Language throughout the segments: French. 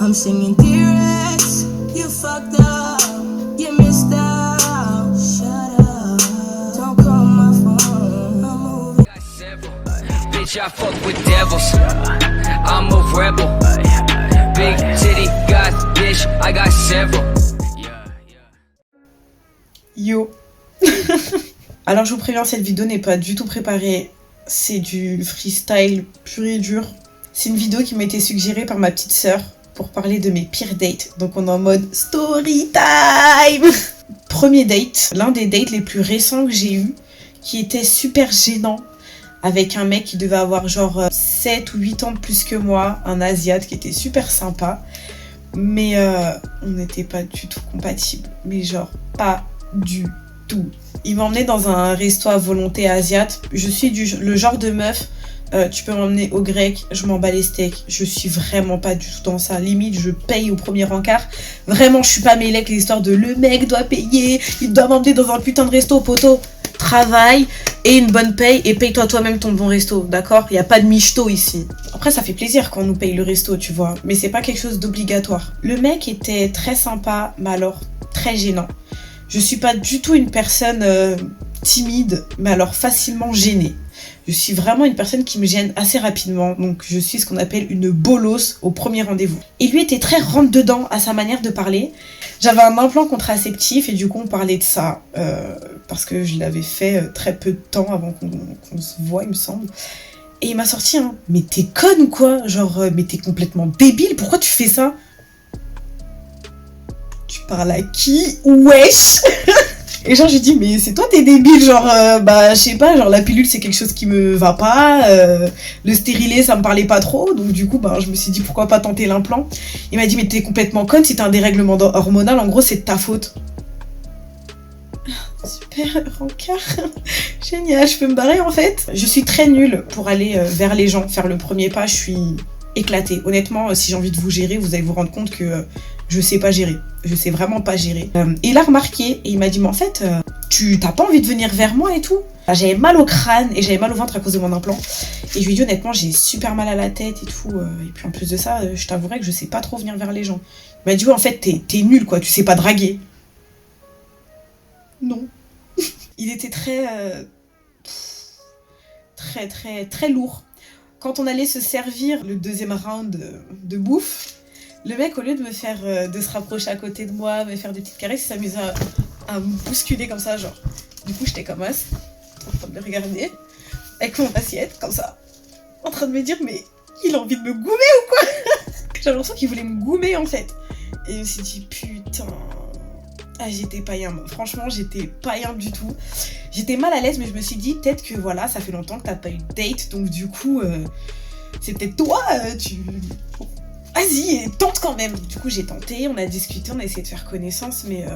I'm singing T-Rex, you fucked up, you missed out. Shut up, don't call my phone, I'm moving. Bitch, I fuck with devils. I'm a rebel. Big titty, got bitch, I got several. Yo. Alors je vous préviens, cette vidéo n'est pas du tout préparée. C'est du freestyle pur et dur. C'est une vidéo qui m'a été suggérée par ma petite sœur pour parler de mes pires dates. Donc on est en mode story time. Premier date, l'un des dates les plus récents que j'ai eu, qui était super gênant, avec un mec qui devait avoir genre 7 ou 8 ans de plus que moi, un asiate qui était super sympa. Mais on n'était pas du tout compatibles. Mais genre pas du tout. Il m'emmenait dans un resto à volonté asiate. Je suis le genre de meuf, tu peux m'emmener au grec, je m'en bats les steaks. Je suis vraiment pas du tout dans ça. Limite, je paye au premier encart. Vraiment, je suis pas mêlée avec l'histoire de le mec doit payer, il doit m'emmener dans un putain de resto, poteau. Travail et une bonne paye et paye-toi toi-même ton bon resto, d'accord? Il n'y a pas de michto ici. Après, ça fait plaisir quand on nous paye le resto, tu vois, mais c'est pas quelque chose d'obligatoire. Le mec était très sympa, mais alors très gênant. Je suis pas du tout une personne timide, mais alors facilement gênée. Je suis vraiment une personne qui me gêne assez rapidement, donc je suis ce qu'on appelle une bolosse au premier rendez-vous. Il lui était très rentre-dedans à sa manière de parler. J'avais un implant contraceptif et du coup on parlait de ça, parce que je l'avais fait très peu de temps avant qu'on se voit, il me semble. Et il m'a sorti un « Mais t'es conne ou quoi? Genre, mais t'es complètement débile, pourquoi tu fais ça ?» Tu parles à qui? Wesh. Et genre j'ai dit mais c'est toi t'es débile, genre bah je sais pas, genre la pilule c'est quelque chose qui me va pas, le stérilet ça me parlait pas trop, donc du coup bah je me suis dit pourquoi pas tenter l'implant. Il m'a dit mais t'es complètement conne, si t'as un dérèglement hormonal en gros c'est de ta faute. Super rencard. Génial, je peux me barrer en fait. Je suis très nulle pour aller vers les gens, faire le premier pas, je suis éclatée. Honnêtement, si j'ai envie de vous gérer, vous allez vous rendre compte que je sais pas gérer. Je sais vraiment pas gérer. Et il a remarqué et il m'a dit mais en fait, tu t'as pas envie de venir vers moi et tout? J'avais mal au crâne et j'avais mal au ventre à cause de mon implant. Et je lui ai dit honnêtement, j'ai super mal à la tête et tout. Et puis en plus de ça, je t'avouerais que je sais pas trop venir vers les gens. Il m'a dit ouais en fait t'es nul quoi, tu sais pas draguer. Non. Il était très lourd. Quand on allait se servir le deuxième round de bouffe, le mec, au lieu de me faire, de se rapprocher à côté de moi, me faire des petites caresses, il s'amusait à me bousculer comme ça, genre. Du coup, j'étais comme as, en train de le regarder, avec mon assiette, comme ça, en train de me dire, mais il a envie de me goumer ou quoi? J'avais l'impression qu'il voulait me goumer, en fait. Et je me suis dit, putain... Ah, j'étais païen, franchement j'étais païen du tout. J'étais mal à l'aise mais je me suis dit peut-être que voilà, ça fait longtemps que t'as pas eu de date, donc du coup c'est peut-être toi, vas-y, tente quand même. Du coup j'ai tenté, on a discuté, on a essayé de faire connaissance mais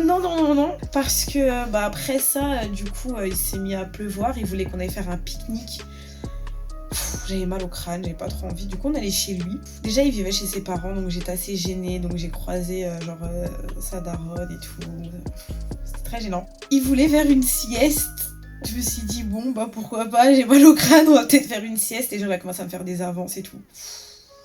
non, parce que bah après ça du coup il s'est mis à pleuvoir, il voulait qu'on aille faire un pique-nique. J'avais mal au crâne, j'avais pas trop envie. Du coup, on allait chez lui. Déjà, il vivait chez ses parents, donc j'étais assez gênée. Donc j'ai croisé sa daronne et tout. C'était très gênant. Il voulait faire une sieste. Je me suis dit, bon, bah pourquoi pas, j'ai mal au crâne, on va peut-être faire une sieste. Et genre, il a commencé à me faire des avances et tout.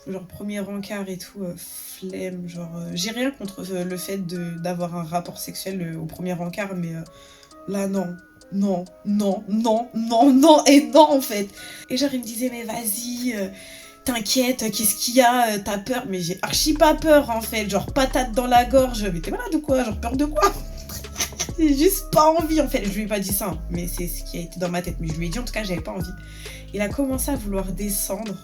Genre, premier rencard et tout, flemme. Genre, j'ai rien contre le fait d'avoir un rapport sexuel au premier rencard, mais là, non. Non, et non en fait. Et genre il me disait mais vas-y, t'inquiète, qu'est-ce qu'il y a, t'as peur? Mais j'ai archi pas peur en fait, genre patate dans la gorge, mais t'es malade ou quoi? Genre peur de quoi? J'ai juste pas envie en fait, je lui ai pas dit ça, mais c'est ce qui a été dans ma tête, mais je lui ai dit en tout cas j'avais pas envie. Il a commencé à vouloir descendre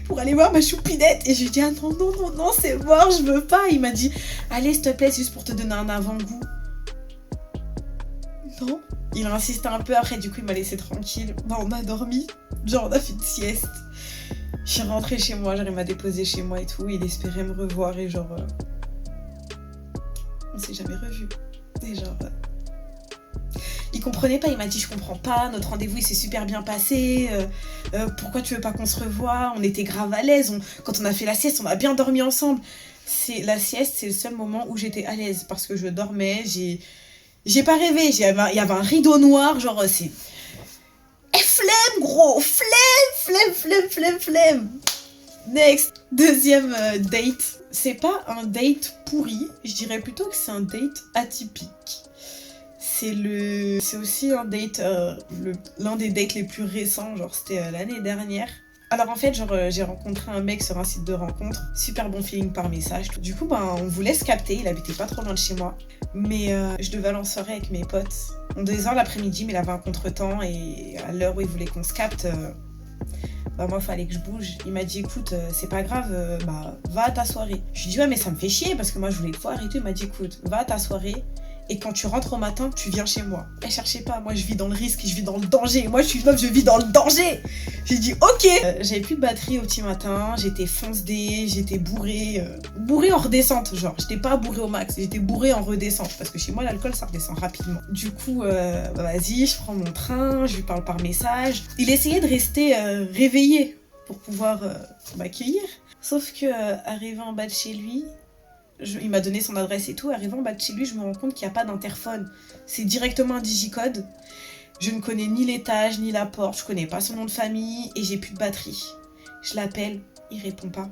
pour aller voir ma choupinette et je lui ai dit ah non c'est mort, je veux pas. Il m'a dit allez s'il te plaît, c'est juste pour te donner un avant-goût. Non. Il a insisté un peu après, du coup il m'a laissé tranquille. Bah on a dormi, genre on a fait une sieste. Je suis rentrée chez moi, genre il m'a déposé chez moi et tout. Il espérait me revoir et genre... on s'est jamais revus. Et genre... Il comprenait pas, il m'a dit je comprends pas, notre rendez-vous il s'est super bien passé, pourquoi tu veux pas qu'on se revoie? On était grave à l'aise, quand on a fait la sieste on a bien dormi ensemble. La sieste c'est le seul moment où j'étais à l'aise parce que je dormais, j'ai pas rêvé, il y avait un rideau noir, genre c'est... flemme gros, flemme. Next, deuxième date. C'est pas un date pourri, je dirais plutôt que c'est un date atypique. C'est aussi un date, l'un des dates les plus récents, genre c'était l'année dernière. Alors en fait, genre j'ai rencontré un mec sur un site de rencontre, super bon feeling par message. Du coup, on voulait se capter, il habitait pas trop loin de chez moi. Mais je devais aller en soirée avec mes potes. On devait se voir l'après-midi, mais il avait un contretemps et à l'heure où il voulait qu'on se capte, moi fallait que je bouge. Il m'a dit écoute, c'est pas grave, va à ta soirée. Je lui ai dit ouais mais ça me fait chier parce que moi je voulais te voir et tout. Il m'a dit écoute, va à ta soirée. Et quand tu rentres au matin, tu viens chez moi. Et cherchez pas, moi je vis dans le risque, je vis dans le danger. Moi je suis une meuf, je vis dans le danger. J'ai dit ok. J'avais plus de batterie au petit matin, j'étais fonce-dé, j'étais bourrée. Bourrée en redescente, genre. J'étais pas bourrée au max, j'étais bourrée en redescente. Parce que chez moi, l'alcool, ça redescend rapidement. Du coup, vas-y, je prends mon train, je lui parle par message. Il essayait de rester réveillé pour pouvoir m'accueillir. Sauf que, arrivé en bas de chez lui... il m'a donné son adresse et tout. Arrivant en bas de chez lui, je me rends compte qu'il n'y a pas d'interphone. C'est directement un digicode. Je ne connais ni l'étage, ni la porte. Je connais pas son nom de famille et j'ai plus de batterie. Je l'appelle, il répond pas.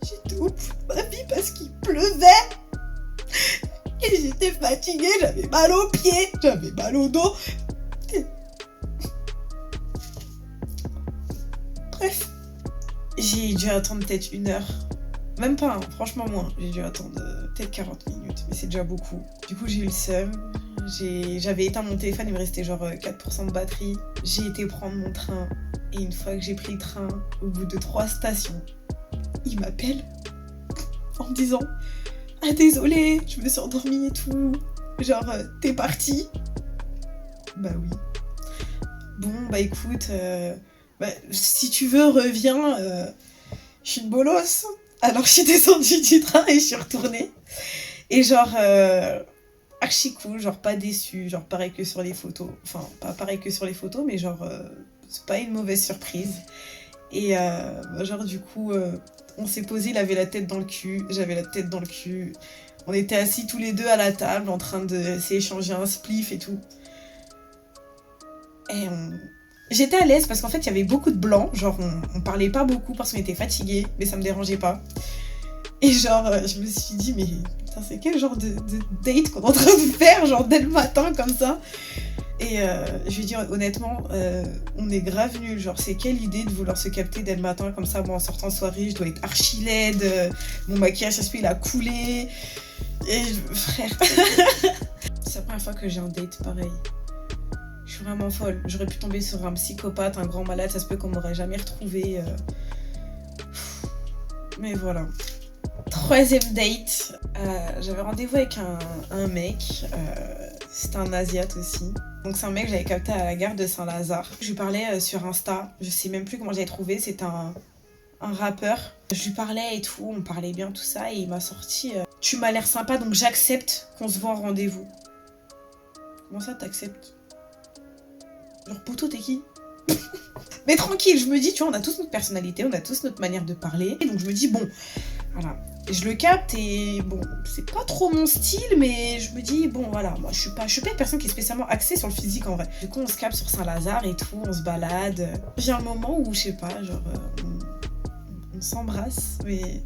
J'étais au bout de ma vie parce qu'il pleuvait. Et j'étais fatiguée, j'avais mal aux pieds, j'avais mal au dos. Bref, j'ai dû attendre peut-être 1 heure. Même pas, hein, franchement moins. J'ai dû attendre peut-être 40 minutes, mais c'est déjà beaucoup. Du coup, j'ai eu le seum. J'avais éteint mon téléphone, il me restait genre 4% de batterie. J'ai été prendre mon train. Et une fois que j'ai pris le train, au bout de 3 stations, il m'appelle en me disant « Ah désolé, je me suis endormie et tout. Genre, t'es partie ?» Bah oui. Bon, bah écoute... si tu veux, reviens, je suis une bolosse. Alors je suis descendue du train et je suis retournée. Et genre, archi cool, genre pas déçue, genre pareil que sur les photos. Enfin, pas pareil que sur les photos, mais genre, c'est pas une mauvaise surprise. Et genre du coup, on s'est posé, il avait la tête dans le cul, j'avais la tête dans le cul. On était assis tous les deux à la table en train de s'échanger un spliff et tout. Et j'étais à l'aise parce qu'en fait il y avait beaucoup de blanc, genre on parlait pas beaucoup parce qu'on était fatigués, mais ça me dérangeait pas. Et genre je me suis dit mais putain c'est quel genre de date qu'on est en train de faire, genre dès le matin comme ça. Et je lui ai dit honnêtement on est grave nuls, genre c'est quelle idée de vouloir se capter dès le matin comme ça. Moi en sortant de soirée je dois être archi laide, mon maquillage ça se fait il a coulé. Et frère c'est la première fois que j'ai un date pareil. Je suis vraiment folle. J'aurais pu tomber sur un psychopathe, un grand malade, ça se peut qu'on m'aurait jamais retrouvé. Mais voilà. Troisième date. J'avais rendez-vous avec un mec. C'était un Asiate aussi. Donc c'est un mec que j'avais capté à la gare de Saint-Lazare. Je lui parlais sur Insta. Je sais même plus comment j'avais trouvé. C'était un rappeur. Je lui parlais et tout. On parlait bien, tout ça. Et il m'a sorti tu m'as l'air sympa, donc j'accepte qu'on se voit en rendez-vous. Comment ça, t'acceptes ? Genre, poteau, t'es qui ? Mais tranquille, je me dis, tu vois, on a tous notre personnalité, on a tous notre manière de parler. Et donc je me dis, bon, voilà. Je le capte et bon, c'est pas trop mon style, mais je me dis, bon, voilà, moi je suis pas une personne qui est spécialement axée sur le physique en vrai. Du coup, on se capte sur Saint-Lazare et tout, on se balade. J'ai un moment où, je sais pas, genre, on s'embrasse, mais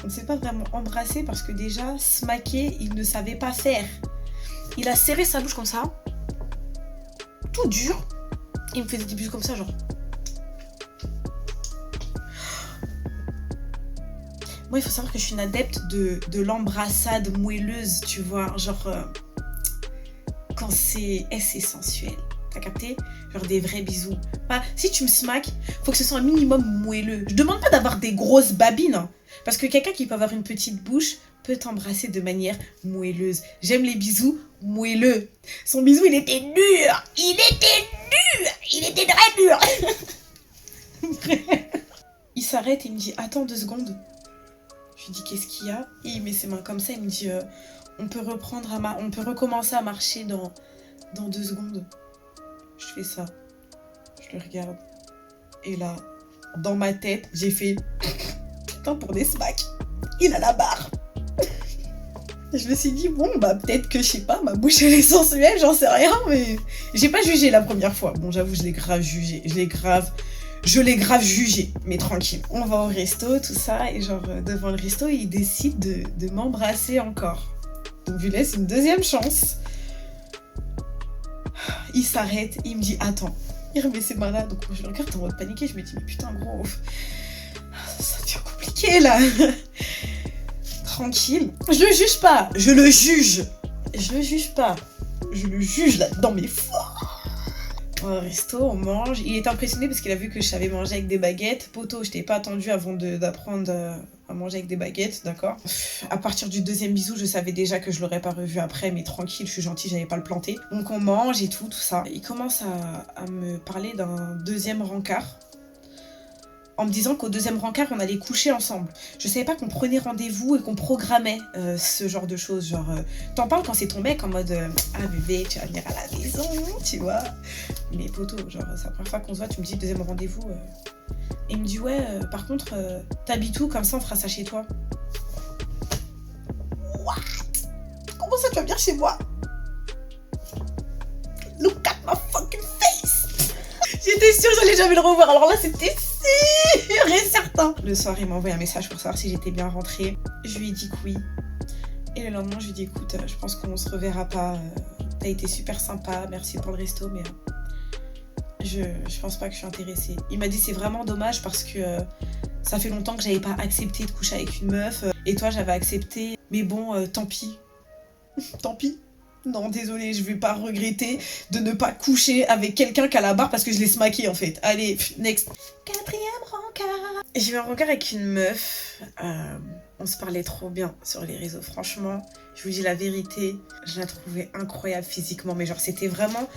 on ne s'est pas vraiment embrassé parce que déjà, smacker, il ne savait pas faire. Il a serré sa bouche comme ça, tout dur. Il me faisait des bisous comme ça, genre. Moi, il faut savoir que je suis une adepte de l'embrassade moelleuse, tu vois. Genre, quand c'est sensuel. T'as capté ? Genre des vrais bisous. Bah, si tu me smacks, faut que ce soit un minimum moelleux. Je demande pas d'avoir des grosses babines. Hein, parce que quelqu'un qui peut avoir une petite bouche peut t'embrasser de manière moelleuse. J'aime les bisous moelleux. Son bisou, il était dur. Il était très dur. Il s'arrête et il me dit, attends 2 secondes. Je lui dis, qu'est-ce qu'il y a ? Et il met ses mains comme ça, il me dit, on peut recommencer à marcher dans 2 secondes. Je fais ça. Je le regarde. Et là, dans ma tête, j'ai fait, putain, pour des smacks, il a la barre. Je me suis dit, bon, bah peut-être que, je sais pas, ma bouche elle est sensuelle, j'en sais rien, mais... J'ai pas jugé la première fois. Bon, j'avoue, je l'ai grave jugé. Je l'ai grave jugé, mais tranquille. On va au resto, tout ça, et genre, devant le resto, il décide de m'embrasser encore. Donc, je lui laisse une deuxième chance. Il s'arrête, il me dit, attends. Il remet ses mains là, donc je le regarde en mode paniqué, je me dis, mais putain, gros, ça devient compliqué, là. Tranquille. Je le juge pas, je le juge. Je le juge pas. Je le juge là-dedans, mais fort. Au resto, on mange. Il est impressionné parce qu'il a vu que je savais manger avec des baguettes. Poto, je t'ai pas attendu avant d'apprendre à manger avec des baguettes, d'accord. À partir du deuxième bisou, je savais déjà que je l'aurais pas revu après, mais tranquille, je suis gentille, j'allais pas le planter. Donc on mange et tout ça. Il commence à me parler d'un deuxième rencard. En me disant qu'au deuxième rencard, on allait coucher ensemble. Je savais pas qu'on prenait rendez-vous et qu'on programmait ce genre de choses. Genre, t'en parles quand c'est ton mec en mode ah bébé, tu vas venir à la maison, tu vois. Mais poto, genre, c'est la première fois qu'on se voit, tu me dis deuxième rendez-vous. Et il me dit ouais, par contre, t'habites où? Comme ça, on fera ça chez toi. What? Comment ça, tu vas venir chez moi? Look at my fucking face! J'étais sûre que j'allais jamais le revoir, alors là, c'était sûr et certain. Le soir, il m'a envoyé un message pour savoir si j'étais bien rentrée. Je lui ai dit que oui. Et le lendemain, je lui ai dit écoute, je pense qu'on se reverra pas. T'as été super sympa, merci pour le resto, mais je pense pas que je suis intéressée. Il m'a dit c'est vraiment dommage parce que ça fait longtemps que j'avais pas accepté de coucher avec une meuf. Et toi, j'avais accepté. Mais bon, tant pis. Tant pis. Non, désolé, je vais pas regretter de ne pas coucher avec quelqu'un qui a la barre parce que je l'ai smacké en fait. Allez, next. Quatrième rencard. J'ai eu un rencard avec une meuf. On se parlait trop bien sur les réseaux. Franchement, je vous dis la vérité, je la trouvais incroyable physiquement. Mais genre, c'était vraiment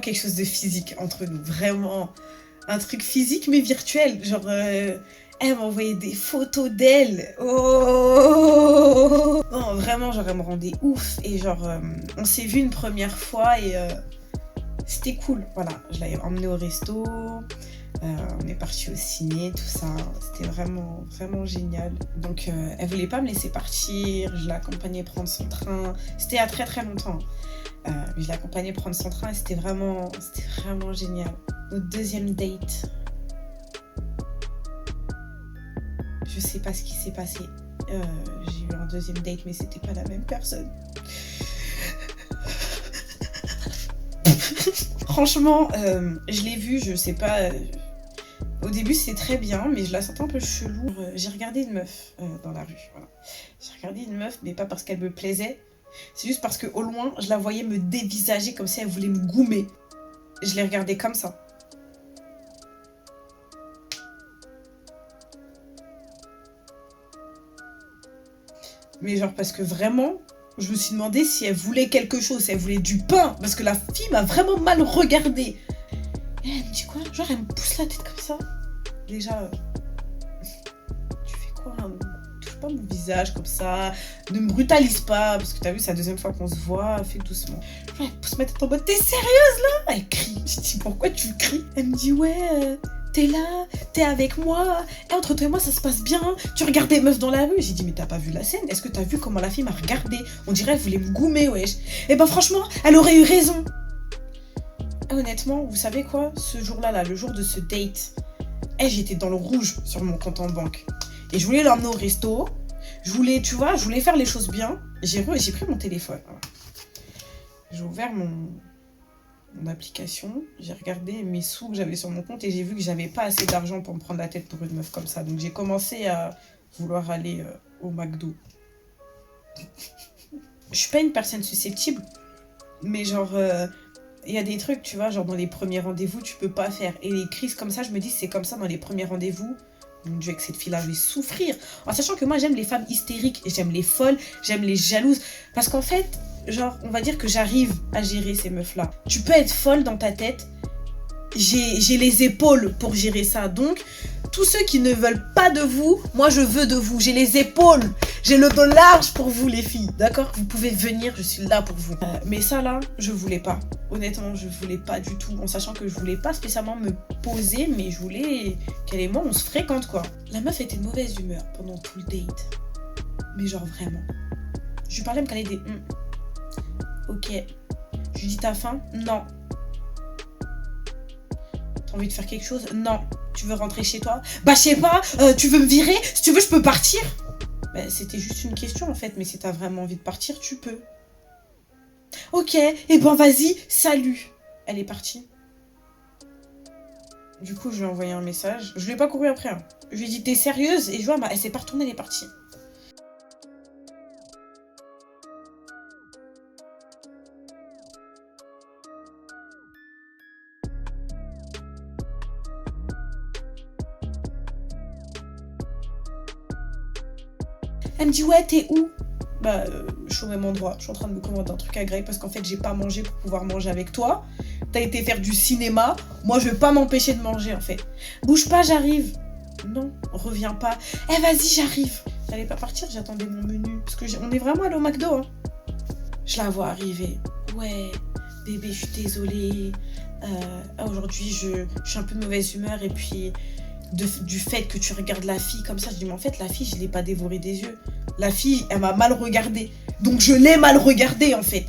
quelque chose de physique entre nous. Vraiment un truc physique mais virtuel. Genre... Elle m'a envoyé des photos d'elle. Oh non, vraiment, genre, elle me rendait ouf. Et genre, on s'est vu une première fois et c'était cool. Voilà, je l'avais emmenée au resto. On est parti au ciné, tout ça. C'était vraiment, vraiment génial. Donc, elle voulait pas me laisser partir. Je l'ai accompagnée prendre son train. C'était il y a très, très longtemps. Je l'ai accompagnée prendre son train et c'était vraiment génial. Notre deuxième date. Je sais pas ce qui s'est passé. J'ai eu un deuxième date, mais c'était pas la même personne. Franchement, je l'ai vue, je sais pas. Au début, c'était très bien, mais je la sentais un peu chelou. J'ai regardé une meuf dans la rue. Voilà. J'ai regardé une meuf, mais pas parce qu'elle me plaisait. C'est juste parce qu'au loin, je la voyais me dévisager comme si elle voulait me goumer. Je l'ai regardée comme ça. Mais genre parce que vraiment, je me suis demandé si elle voulait quelque chose, si elle voulait du pain. Parce que la fille m'a vraiment mal regardée. Et elle me dit quoi? Genre elle me pousse la tête comme ça. Déjà, tu fais quoi là? Ne touche pas mon visage comme ça. Ne me brutalise pas. Parce que t'as vu, c'est la deuxième fois qu'on se voit. Fais doucement. Genre elle pousse ma tête en mode, t'es sérieuse là? Elle crie. Je dis pourquoi tu cries? Elle me dit ouais... T'es là, t'es avec moi, et entre toi et moi ça se passe bien, tu regardes des meufs dans la rue. J'ai dit mais t'as pas vu la scène? Est-ce que t'as vu comment la fille m'a regardé? On dirait elle voulait me goumer, wesh. Et ben franchement, elle aurait eu raison. Honnêtement, vous savez quoi? Ce jour-là, le jour de ce date, j'étais dans le rouge sur mon compte en banque. Et je voulais l'emmener au resto, je voulais faire les choses bien. J'ai pris mon téléphone. Voilà. J'ai ouvert mon application, j'ai regardé mes sous que j'avais sur mon compte et j'ai vu que j'avais pas assez d'argent pour me prendre la tête pour une meuf comme ça. Donc j'ai commencé à vouloir aller au McDo. Je suis pas une personne susceptible, mais genre il y a des trucs, tu vois, genre dans les premiers rendez-vous, tu peux pas faire. Et les crises comme ça, je me dis c'est comme ça dans les premiers rendez-vous. Mon Dieu, avec cette fille-là, je vais souffrir. En sachant que moi, j'aime les femmes hystériques, et j'aime les folles, j'aime les jalouses. Parce qu'en fait, genre, on va dire que j'arrive à gérer ces meufs-là. Tu peux être folle dans ta tête. J'ai les épaules pour gérer ça. Donc, tous ceux qui ne veulent pas de vous, moi, je veux de vous. J'ai les épaules. J'ai le dos large pour vous, les filles. D'accord? Vous pouvez venir, je suis là pour vous. Mais ça, là, je voulais pas. Honnêtement, je voulais pas du tout. En sachant que je voulais pas spécialement me poser, mais je voulais qu'elle et moi, on se fréquente, quoi. La meuf était de mauvaise humeur pendant tout le date. Mais genre vraiment. Je lui parlais, me caler des Ok. Je lui dis t'as faim? Non. T'as envie de faire quelque chose? Non. Tu veux rentrer chez toi? Bah je sais pas, tu veux me virer? Si tu veux je peux partir. Bah, c'était juste une question en fait, mais si t'as vraiment envie de partir, tu peux. Ok, et ben vas-y, salut. Elle est partie. Du coup, je lui ai envoyé un message. Je lui ai pas couru après. Hein. Je lui ai dit t'es sérieuse? Et je vois, bah, elle s'est pas retournée, elle est partie. Elle me dit ouais t'es où? Bah je suis au même endroit, je suis en train de me commander un truc à Grey parce qu'en fait j'ai pas mangé pour pouvoir manger avec toi. T'as été faire du cinéma, moi je vais pas m'empêcher de manger en fait. Bouge pas, j'arrive. Non, reviens pas. Eh vas-y j'arrive. J'allais pas partir, j'attendais mon menu. Parce que on est vraiment allé au McDo hein. Je la vois arriver. Ouais, bébé je suis désolée. Aujourd'hui je suis un peu de mauvaise humeur et puis... du fait que tu regardes la fille comme ça, je dis mais en fait la fille je l'ai pas dévorée des yeux, la fille elle m'a mal regardée, donc je l'ai mal regardée en fait.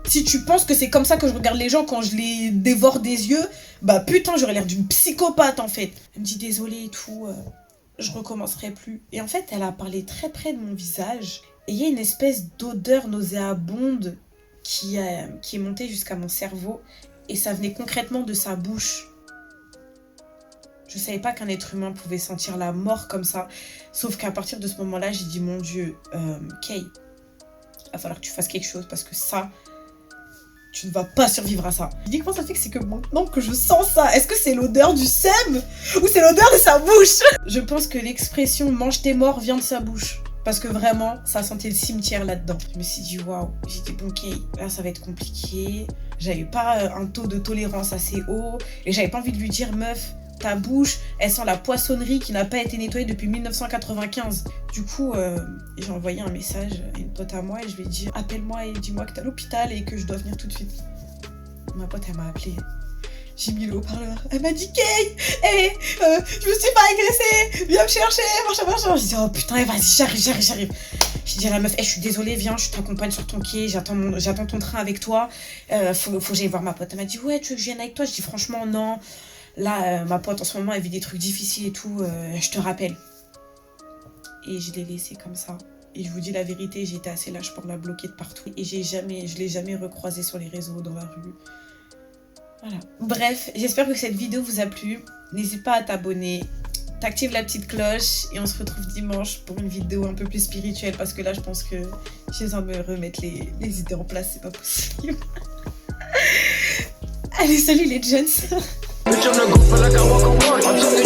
Si tu penses que c'est comme ça que je regarde les gens quand je les dévore des yeux, bah putain j'aurais l'air d'une psychopathe en fait. Elle me dit désolée et tout, je recommencerai plus. Et en fait elle a parlé très près de mon visage et il y a une espèce d'odeur nauséabonde qui est montée jusqu'à mon cerveau et ça venait concrètement de sa bouche. Je savais pas qu'un être humain pouvait sentir la mort comme ça. Sauf qu'à partir de ce moment-là, j'ai dit, mon Dieu, Kay, il va falloir que tu fasses quelque chose parce que ça, tu ne vas pas survivre à ça. Je dis, comment ça fait que c'est que maintenant que je sens ça? Est-ce que c'est l'odeur du sème ou c'est l'odeur de sa bouche? Je pense que l'expression mange tes morts vient de sa bouche. Parce que vraiment, ça sentait le cimetière là-dedans. Je me suis dit, waouh, j'ai dit, bon, Kay, là, ça va être compliqué. J'avais pas un taux de tolérance assez haut. Et j'avais pas envie de lui dire, meuf, ta bouche, elle sent la poissonnerie qui n'a pas été nettoyée depuis 1995. Du coup, j'ai envoyé un message à une pote à moi et je lui ai dit appelle-moi et dis-moi que t'es à l'hôpital et que je dois venir tout de suite. Ma pote, elle m'a appelé. J'ai mis le haut-parleur. Elle m'a dit Kay, je me suis pas agressée, viens me chercher, machin. J'ai dit oh putain, vas-y, j'arrive. J'ai dit à la meuf, je suis désolée, viens, je t'accompagne sur ton quai, j'attends ton train avec toi. Faut que j'aille voir ma pote. Elle m'a dit ouais, tu veux que je vienne avec toi? Je dis franchement non. Là, ma pote en ce moment, elle vit des trucs difficiles et tout, je te rappelle. Et je l'ai laissée comme ça. Et je vous dis la vérité, j'ai été assez lâche pour la bloquer de partout. Et je l'ai jamais recroisée sur les réseaux, dans la rue. Voilà. Bref, j'espère que cette vidéo vous a plu. N'hésite pas à t'abonner, t'actives la petite cloche et on se retrouve dimanche pour une vidéo un peu plus spirituelle parce que là, je pense que j'ai besoin de me remettre les idées en place, c'est pas possible. Allez, salut les gens. Bitch, I'm the goat, feel like I walk on water.